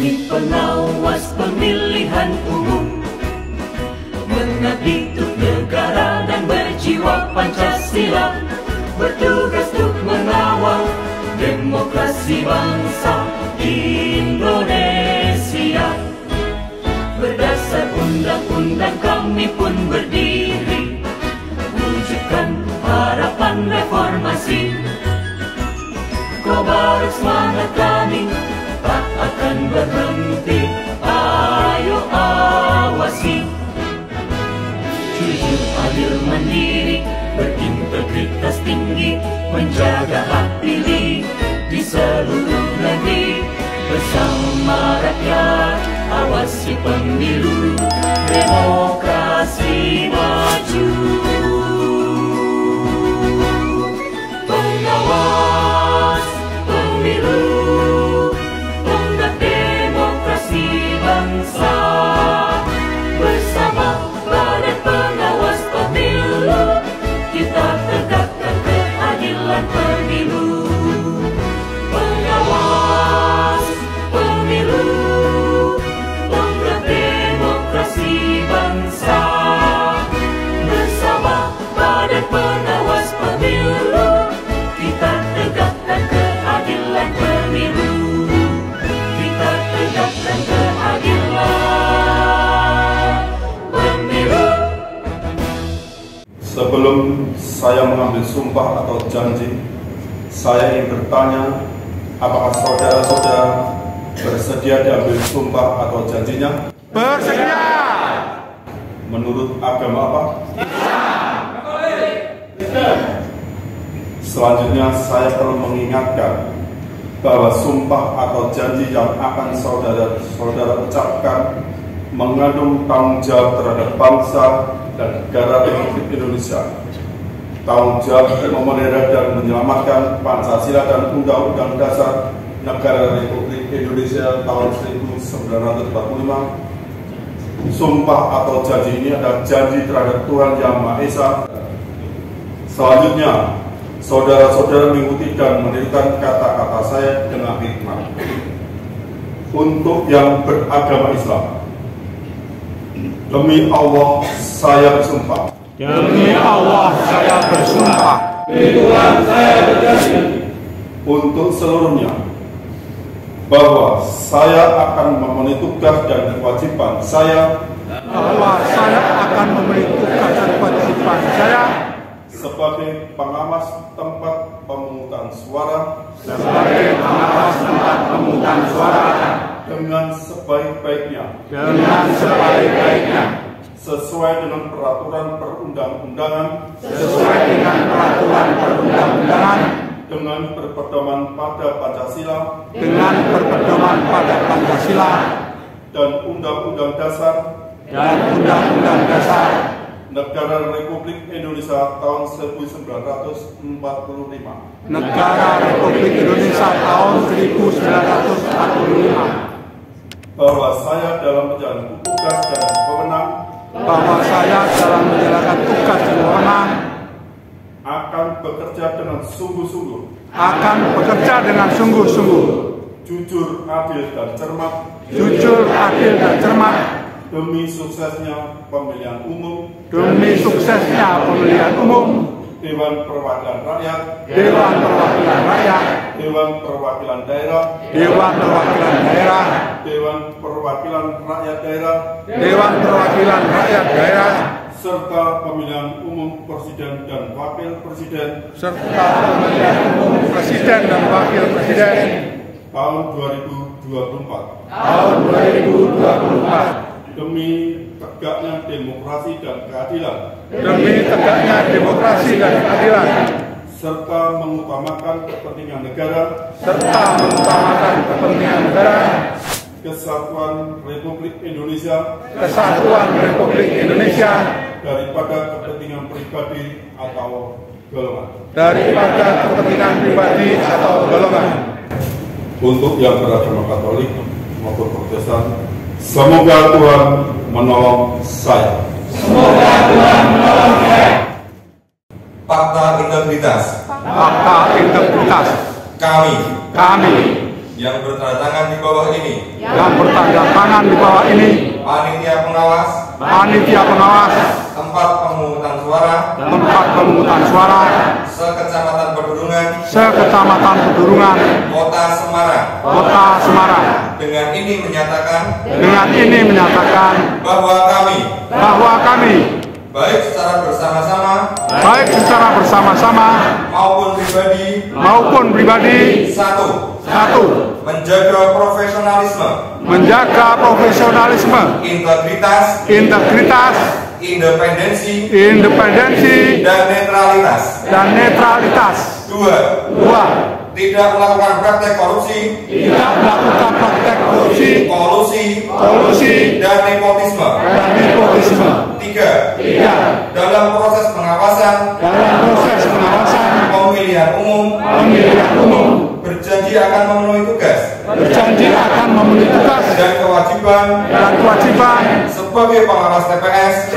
Kami pengawas pemilihan umum, mengabdi untuk negara dan berjiwa Pancasila, bertugas untuk mengawal demokrasi bangsa Indonesia. Berdasar undang-undang kami pun berdiri, wujudkan harapan reformasi. Kobar semangat kami tak akan berhenti, ayo awasi. Jujur, adil, mandiri, berintegritas tinggi, menjaga hak pilih di seluruh negeri. Bersama rakyat, awasi pemilu, demokrasi maju. Pengawas pemilu, tonggak demokrasi bangsa. Bersama Badan Pengawas Pemilu, kita tegakkan keadilan pemilu. Pengawas pemilu, tonggak demokrasi bangsa. Bersama Badan Pengawas Pemilu, kita tegakkan keadilan pemilu. Kita tegakkan keadilan pemilu. Sebelum saya mengambil sumpah atau janji, saya ingin bertanya, apakah saudara-saudara bersedia diambil sumpah atau janjinya? Bersedia. Menurut agama apa? Islam. Selanjutnya saya perlu mengingatkan bahwa sumpah atau janji yang akan saudara-saudara ucapkan mengandung tanggung jawab terhadap bangsa dan negara Republik Indonesia, tanggung jawab untuk memelihara dan menyelamatkan Pancasila dan Undang-Undang Dasar Negara Republik Indonesia tahun 1945. Sumpah atau janji ini adalah janji terhadap Tuhan Yang Maha Esa. Selanjutnya, saudara-saudara mengikuti dan menirukan kata-kata saya dengan hikmat. Untuk yang beragama Islam, demi Allah saya bersumpah. Demi Allah saya bersumpah. Demi Tuhan saya berjanji. Untuk seluruhnya, bahwa saya akan memenuhi tugas dan kewajiban saya. Bahwa saya akan memenuhi tugas dan kewajiban saya sebagai pengawas tempat pemungutan suara. sebagai pengawas tempat pemungutan suara Dengan sebaik-baiknya. dengan sebaik-baiknya Sesuai dengan peraturan perundang-undangan. sesuai dengan peraturan perundang-undangan Dengan berpedoman pada Pancasila. dengan berpedoman pada Pancasila Dan Undang-Undang Dasar dan Undang-Undang Dasar Negara Republik Indonesia tahun 1945. Negara Republik Indonesia tahun 1945. Bahwa saya dalam menjalankan tugas dan wewenang Bahwa saya dalam menjalankan tugas dan wewenang akan bekerja dengan sungguh-sungguh, akan bekerja dengan sungguh-sungguh, jujur, adil, dan cermat, jujur, adil, dan cermat demi suksesnya pemilihan umum, demi suksesnya pemilihan umum, Dewan Perwakilan Rakyat, Dewan Perwakilan Rakyat, Dewan Perwakilan Daerah, Dewan Perwakilan Daerah, Dewan Perwakilan Rakyat Daerah, Dewan Perwakilan Rakyat Daerah, serta pemilihan umum Presiden dan Wakil Presiden serta pemilihan umum Presiden dan Wakil Presiden tahun 2024. tahun 2024. Demi tegaknya demokrasi dan keadilan, Demi tegaknya demokrasi dan keadilan, serta mengutamakan kepentingan negara, serta mengutamakan kepentingan negara, kesatuan Republik Indonesia, kesatuan Republik Indonesia, daripada kepentingan pribadi atau golongan. daripada kepentingan pribadi atau golongan. Untuk yang beragama Katolik maupun Protestan, semoga Tuhan menolong saya. Semoga Tuhan menolong saya. Fakta integritas Fakta integritas kami kami yang bertanda tangan di bawah ini. Yang bertanda tangan di bawah ini. Panitia pengawas. Panitia pengawas. Tempat pemungutan suara. Tempat pemungutan suara. Sekecamatan Pedurungan. Sekecamatan Pedurungan. Kota Semarang. Kota Semarang. Dengan ini menyatakan. Dengan ini menyatakan bahwa kami baik secara bersama-sama maupun pribadi satu menjaga profesionalisme, integritas, independensi dan netralitas. Dua, tidak melakukan praktek korupsi, kolusi dan nepotisme. Tiga, dalam proses pengawasan pemilihan umum berjanji akan memenuhi tugas dan kewajiban sebagai pengawas TPS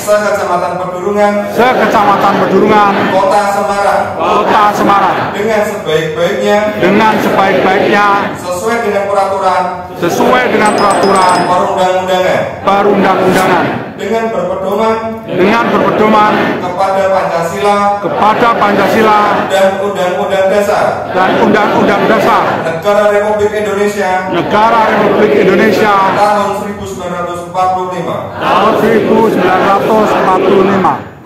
sekecamatan Pedurungan Kota Semarang dengan sebaik-baiknya sesuai dengan peraturan perundang-undangan dengan berpedoman kepada Pancasila dan Undang-Undang Dasar Negara Republik Indonesia tahun 1945.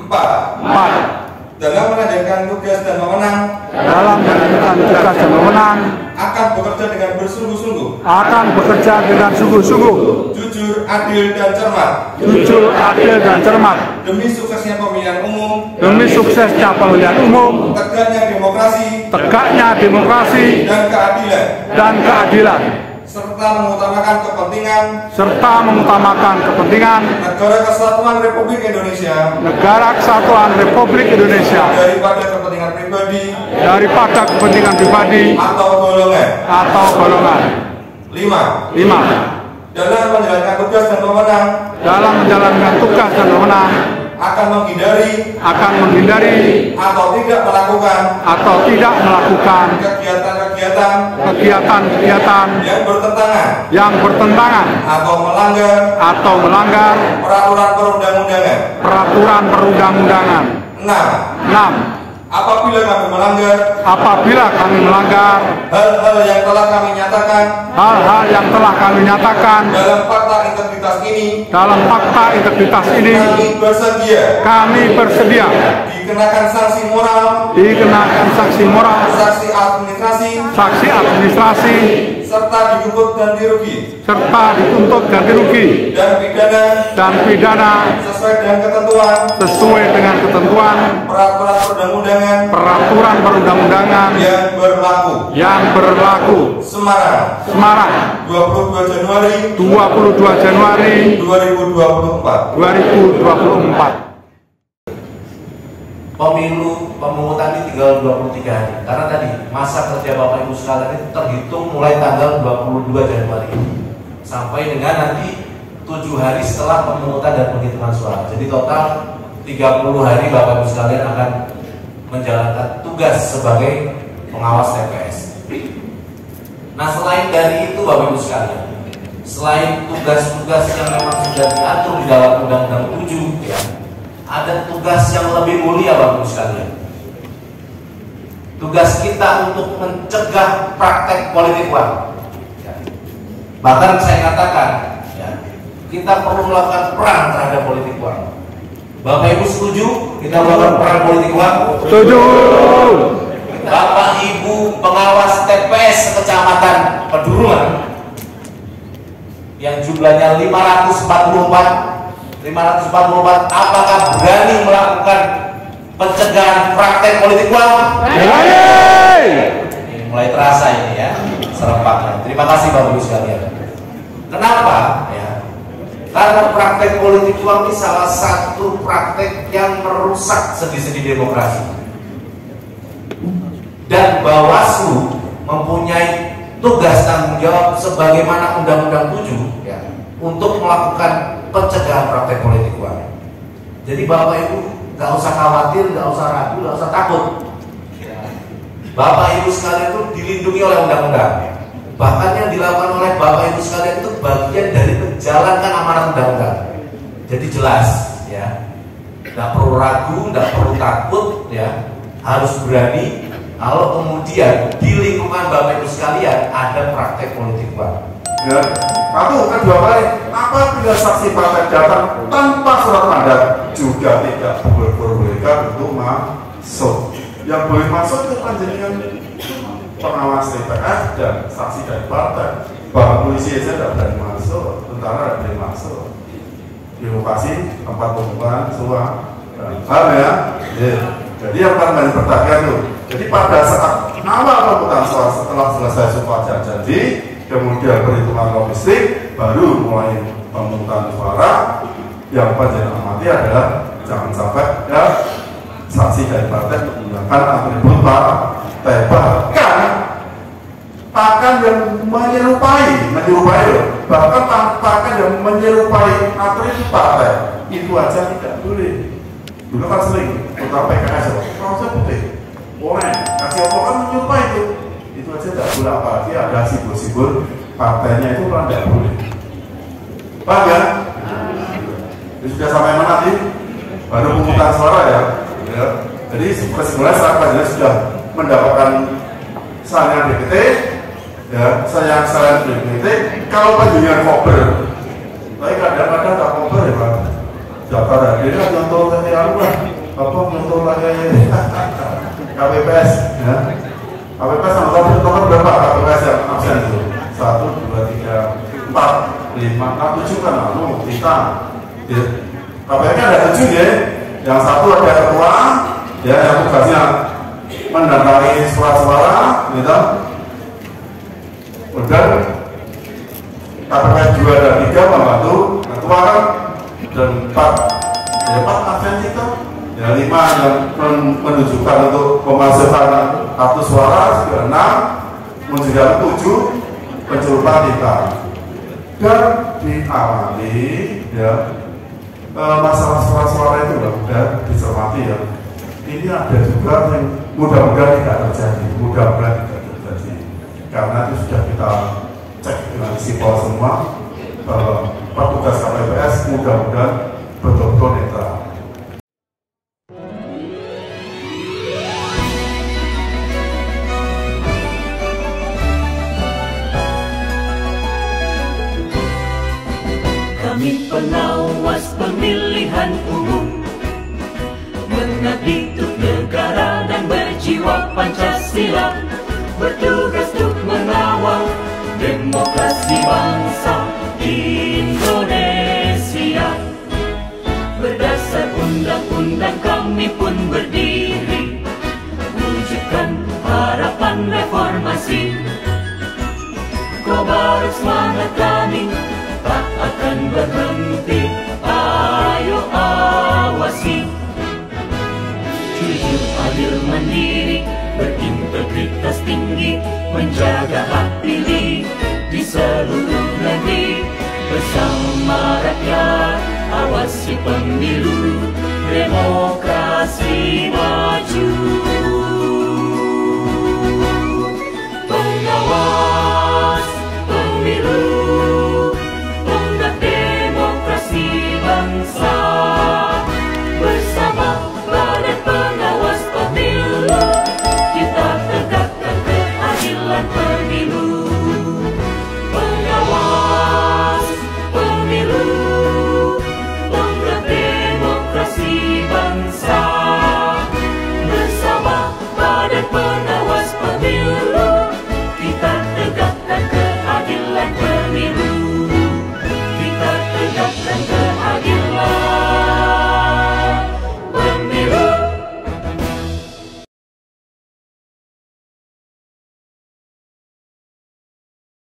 4. Dalam menjalankan tugas dan memenang akan bekerja dengan bersungguh-sungguh, jujur, adil dan cermat demi suksesnya pemilihan umum, tegaknya demokrasi dan keadilan serta mengutamakan kepentingan negara kesatuan Republik Indonesia daripada kepentingan pribadi atau golongan. 5. Dalam menjalankan tugas dan memenang akan menghindari atau tidak melakukan kegiatan yang bertentangan atau melanggar peraturan perundang-undangan. 6. Apabila kami melanggar hal-hal yang telah kami nyatakan dalam fakta integritas ini, kami bersedia dikenakan sanksi moral, sanksi administrasi serta dituntut ganti rugi dan pidana sesuai dengan ketentuan peraturan perundang-undangan yang berlaku. Semarang 22 Januari 2024. Pemilu pemungutan ini tinggal 23 hari karena tadi masa kerja Bapak Ibu sekalian itu terhitung mulai tanggal 22 Januari sampai dengan nanti 7 hari setelah pemungutan dan penghitungan suara. Jadi total 30 hari Bapak Ibu sekalian akan menjalankan tugas sebagai pengawas TPS. Nah, selain dari itu Bapak Ibu sekalian, selain tugas-tugas yang memang sudah diatur di dalam Undang-Undang 7 ya, ada tugas yang lebih mulia Bapak Ibu sekalian. Tugas kita untuk mencegah praktek politik uang. Ya. Bahkan saya katakan, ya, kita perlu melakukan perang terhadap politik uang. Bapak Ibu setuju kita melakukan perang politik uang? Setuju. Bapak Ibu pengawas TPS Kecamatan Pedurungan yang jumlahnya 544, apakah berani melakukan pencegahan praktek politik uang? Ini mulai terasa ini ya, serempaknya. Terima kasih Bapak Ibu sekalian. Kenapa? Ya, karena praktek politik uang ini salah satu praktek yang merusak sendi-sendi demokrasi. Dan Bawaslu mempunyai tugas tanggung jawab sebagaimana Undang-Undang 7 ya, untuk melakukan pencegahan praktek politik uang. Jadi Bapak Ibu nggak usah khawatir, nggak usah ragu, nggak usah takut. Bapak Ibu sekalian itu dilindungi oleh undang-undang. Bahkan yang dilakukan oleh Bapak Ibu sekalian itu bagian dari menjalankan amanat undang-undang. Jadi jelas, ya, tidak perlu ragu, tidak perlu takut, ya, harus berani. Kalau kemudian di lingkungan Bapak Ibu sekalian ada praktek politik uang. Ya, lalu kedua kali, apabila saksi partai datang tanpa surat mandat juga tidak diperbolehkan untuk masuk. Yang boleh masuk itu kan jenengan pengawas TPS dan saksi dari partai. Bahkan polisi saja tidak berani masuk, tentara tidak boleh masuk. Di lokasi tempat pembukaan suara, paham ya? Jadi yang akan banyak pertanyaan itu. Jadi pada saat awal pemungutan suara setelah selesai sumpah janji, kemudian perhitungan logistik, baru mulai pemungutan suara. Yang penting amati adalah jangan sampai ya saksi dari partai menggunakan atribut partai, bahkan yang menyerupai bahkan yang menyerupai atribut partai itu aja tidak boleh. Dulu kan sering terutama PKS, kalau putih boleh kasih apa kan menyerupai itu aja tidak boleh, apalagi ada simbol-simbol partainya itu kan tidak boleh. Paham ya? Ini sudah sampai mana nih? Baru pemungutan suara ya. Jadi kesimpulannya sekarang sudah mendapatkan salinan DPT, ya, salinan DPT. Kalau panjungan koper, tapi kadang-kadang tak koper ya Pak. Daftar ini kan contoh dari aku lah, apa contoh lagi KPPS, ya. KPPS nomor berapa KPPS yang absen itu? 1, 2, 3, 4, 5, 6, 7 kan lalu kita. KPPS kan ada 7 ya. Yang satu ada ketua, ya, yang tugasnya mendatangi suara-suara, gitu. Udah, KPPS 2 dan 3 membantu ketua kan, dan 4 absen kita, ya 5 yang menunjukkan untuk memasukkan kartu suara, 6 menunjukkan 7 pencurupan kita, dan diawali, ya. Masalah suara-suara itu mudah dicermati ya. Ini ada juga yang mudah-mudahan tidak terjadi, karena itu sudah kita cek dengan sipol semua. Petugas KPPS mudah-mudahan betul-betul netral. Kami pengawas pemilihan umum, mengabdi untuk negara dan berjiwa Pancasila, bertugas untuk mengawal demokrasi bangsa Indonesia. Berdasar undang-undang kami pun berdiri, wujudkan harapan reformasi. Kobar semangat kami tak akan berhenti, ayo awasi. Jujur, adil, mandiri, berintegritas tinggi, menjaga hak pilih di seluruh negeri. Bersama rakyat, awasi pemilu, demokrasi maju.